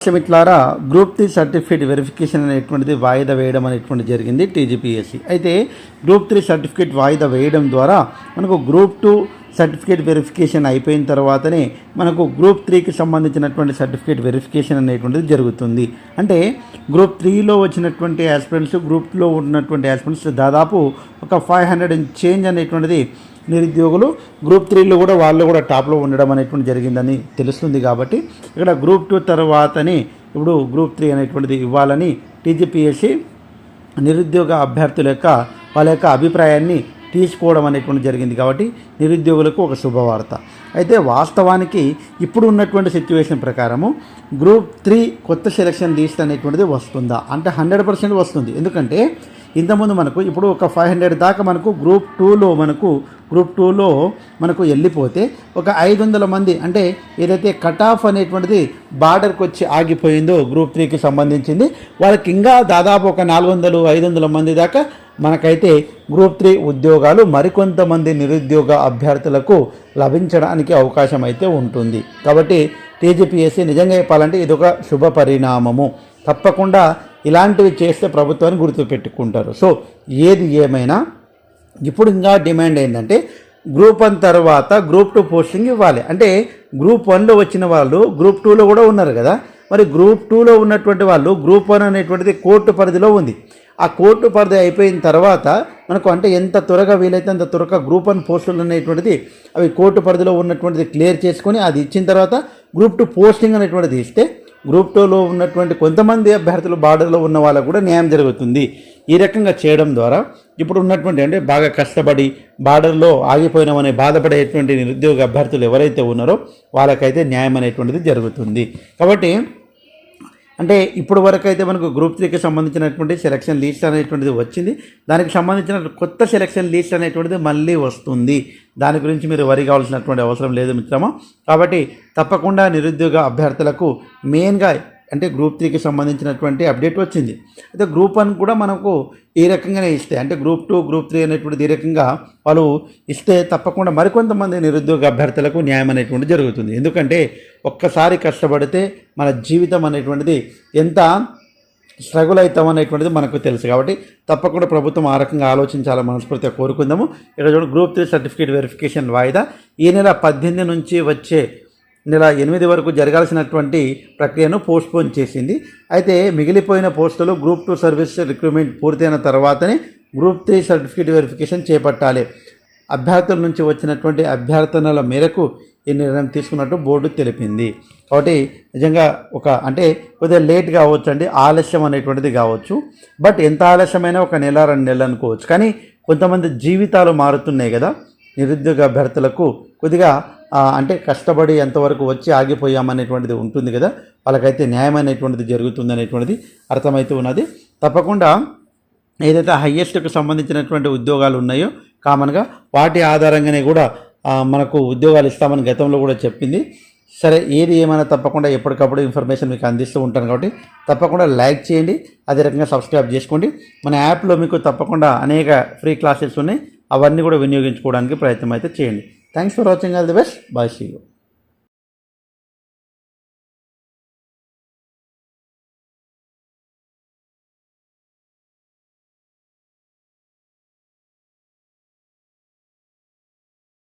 మిత్రులారా, group 3 certificate verification అనేటువంటిది వాయిదా వేయడం అనేటువంటి జరిగింది టీజీపీఎస్సీ. అయితే గ్రూప్ 3 సర్టిఫికేట్ వాయిదా వేయడం ద్వారా మనకు గ్రూప్ 2 సర్టిఫికేట్ వెరిఫికేషన్ అయిపోయిన తర్వాతనే మనకు గ్రూప్ 3కి సంబంధించినటువంటి సర్టిఫికేట్ వెరిఫికేషన్ అనేటువంటిది జరుగుతుంది. అంటే గ్రూప్ 3లో వచ్చినటువంటి యాస్పిరెంట్స్, గ్రూప్ 2లో ఉన్నటువంటి యాస్పిరెంట్స్ దాదాపు ఒక 500 చేంజ్ అనేటువంటిది నిరుద్యోగులు గ్రూప్ 3లో కూడా వాళ్ళు కూడా టాప్లో ఉండడం అనేటువంటి జరిగిందని తెలుస్తుంది. కాబట్టి ఇక్కడ గ్రూప్ 2 తర్వాతని ఇప్పుడు గ్రూప్ 3 అనేటువంటిది ఇవ్వాలని టీజీపీఎస్సీ నిరుద్యోగ అభ్యర్థుల యొక్క వాళ్ళ యొక్క అభిప్రాయాన్ని తీసుకోవడం అనేటువంటి జరిగింది. కాబట్టి నిరుద్యోగులకు ఒక శుభవార్త. అయితే వాస్తవానికి ఇప్పుడు ఉన్నటువంటి సిచ్యువేషన్ ప్రకారము గ్రూప్ 3 కొత్త సెలక్షన్ లిస్ట్ అనేటువంటిది వస్తుందా అంటే 100% వస్తుంది. ఎందుకంటే ఇంతకుముందు మనకు ఇప్పుడు ఒక 500 దాకా మనకు గ్రూప్ 2లో మనకు వెళ్ళిపోతే ఒక 500 మంది అంటే ఏదైతే కట్ ఆఫ్ అనేటువంటిది బార్డర్కి వచ్చి ఆగిపోయిందో గ్రూప్ 3కి సంబంధించింది, వాళ్ళకి ఇంకా దాదాపు ఒక 400-500 మంది దాకా మనకైతే గ్రూప్ 3 ఉద్యోగాలు మరికొంతమంది నిరుద్యోగ అభ్యర్థులకు లభించడానికి అవకాశం అయితే ఉంటుంది. కాబట్టి టీజీపీఎస్సీ నిజంగా చెప్పాలంటే ఇదొక శుభ పరిణామము. తప్పకుండా ఇలాంటివి చేస్తే ప్రభుత్వాన్ని గుర్తుపెట్టుకుంటారు. సో ఏది ఏమైనా ఇప్పుడు ఇంకా డిమాండ్ ఏంటంటే గ్రూప్ 1 తర్వాత గ్రూప్ 2 పోస్టింగ్ ఇవ్వాలి. అంటే గ్రూప్ 1లో వచ్చిన వాళ్ళు గ్రూప్ 2లో కూడా ఉన్నారు కదా, మరి గ్రూప్ 2లో ఉన్నటువంటి వాళ్ళు గ్రూప్ 1 అనేటువంటిది కోర్టు పరిధిలో ఉంది. ఆ కోర్టు పరిధి అయిపోయిన తర్వాత మనకు అంటే ఎంత త్వరగా వీలైతే అంత త్వరగా గ్రూప్ 1 పోస్టులు అనేటువంటిది అవి కోర్టు పరిధిలో ఉన్నటువంటిది క్లియర్ చేసుకొని అది ఇచ్చిన తర్వాత గ్రూప్ 2 పోస్టింగ్ అనేటువంటిది ఇస్తే గ్రూప్ 2లో ఉన్నటువంటి కొంతమంది అభ్యర్థులు బార్డర్లో ఉన్న వాళ్ళకు కూడా న్యాయం జరుగుతుంది. ఈ రకంగా చేయడం ద్వారా ఇప్పుడు ఉన్నటువంటి అంటే బాగా కష్టపడి బార్డర్లో ఆగిపోయినామని బాధపడేటువంటి నిరుద్యోగ అభ్యర్థులు ఎవరైతే ఉన్నారో వాళ్ళకైతే న్యాయం అనేటువంటిది జరుగుతుంది. కాబట్టి అంటే ఇప్పుడు వరకు అయితే మనకు గ్రూప్ 3కి సంబంధించినటువంటి సెలక్షన్ లిస్ట్ అనేటువంటిది వచ్చింది. దానికి సంబంధించిన కొత్త సెలక్షన్ లిస్ట్ అనేటువంటిది మళ్ళీ వస్తుంది. దాని గురించి మీరు వరి కావాల్సినటువంటి అవసరం లేదు మిత్రమా. కాబట్టి తప్పకుండా నిరుద్యోగ అభ్యర్థులకు మెయిన్గా అంటే గ్రూప్ 3కి సంబంధించినటువంటి అప్డేట్ వచ్చింది. అయితే గ్రూప్ 1 కూడా మనకు ఈ రకంగానే ఇస్తే అంటే గ్రూప్ 2 గ్రూప్ 3 అనేటువంటిది ఈ రకంగా వాళ్ళు ఇస్తే తప్పకుండా మరికొంతమంది నిరుద్యోగ అభ్యర్థులకు న్యాయం అనేటువంటిది జరుగుతుంది. ఎందుకంటే ఒక్కసారి కష్టపడితే మన జీవితం అనేటువంటిది ఎంత స్ట్రగుల్ అవుతాం అనేటువంటిది మనకు తెలుసు. కాబట్టి తప్పకుండా ప్రభుత్వం ఆ రకంగా ఆలోచించాలని మనస్ఫూర్తిగా కోరుకుందాము. ఇక్కడ చూడండి, గ్రూప్ 3 సర్టిఫికేట్ వెరిఫికేషన్ వాయిదా ఈ నెల 18 నుంచి వచ్చే నెల 8 వరకు జరగాల్సినటువంటి ప్రక్రియను పోస్ట్పోన్ చేసింది. అయితే మిగిలిపోయిన పోస్టులు గ్రూప్ 2 సర్వీస్ రిక్రూట్మెంట్ పూర్తయిన తర్వాతనే గ్రూప్ 3 సర్టిఫికేట్ వెరిఫికేషన్ చేపట్టాలి. అభ్యర్థుల నుంచి వచ్చినటువంటి అభ్యర్థనల మేరకు ఈ నిర్ణయం తీసుకున్నట్టు బోర్డు తెలిపింది. కాబట్టి నిజంగా ఒక అంటే కొద్దిగా లేట్ కావచ్చు అండి, ఆలస్యం అనేటువంటిది కావచ్చు. బట్ ఎంత ఆలస్యమైనా ఒక నెల 2 నెలలు అనుకోవచ్చు. కానీ కొంతమంది జీవితాలు మారుతున్నాయి కదా, నిరుద్యోగ అభ్యర్థులకు కొద్దిగా అంటే కష్టపడి ఎంతవరకు వచ్చి ఆగిపోయామనేటువంటిది ఉంటుంది కదా, వాళ్ళకైతే న్యాయం అనేటువంటిది జరుగుతుంది అనేటువంటిది అర్థమవుతూ ఉన్నది. తప్పకుండా ఏదైతే హయ్యెస్ట్కి సంబంధించినటువంటి ఉద్యోగాలు ఉన్నాయో కామన్గా వాటి ఆధారంగానే కూడా మనకు ఉద్యోగాలు ఇస్తామని గతంలో కూడా చెప్పింది. సరే, ఏది ఏమైనా తప్పకుండా ఎప్పటికప్పుడు ఇన్ఫర్మేషన్ మీకు అందిస్తూ ఉంటాను. కాబట్టి తప్పకుండా లైక్ చేయండి, అదే రకంగా సబ్స్క్రైబ్ చేసుకోండి. మన యాప్లో మీకు తప్పకుండా అనేక ఫ్రీ క్లాసెస్ ఉన్నాయి, అవన్నీ కూడా వినియోగించుకోవడానికి ప్రయత్నం అయితే చేయండి. Thanks for watching. All the best. Bye. See you.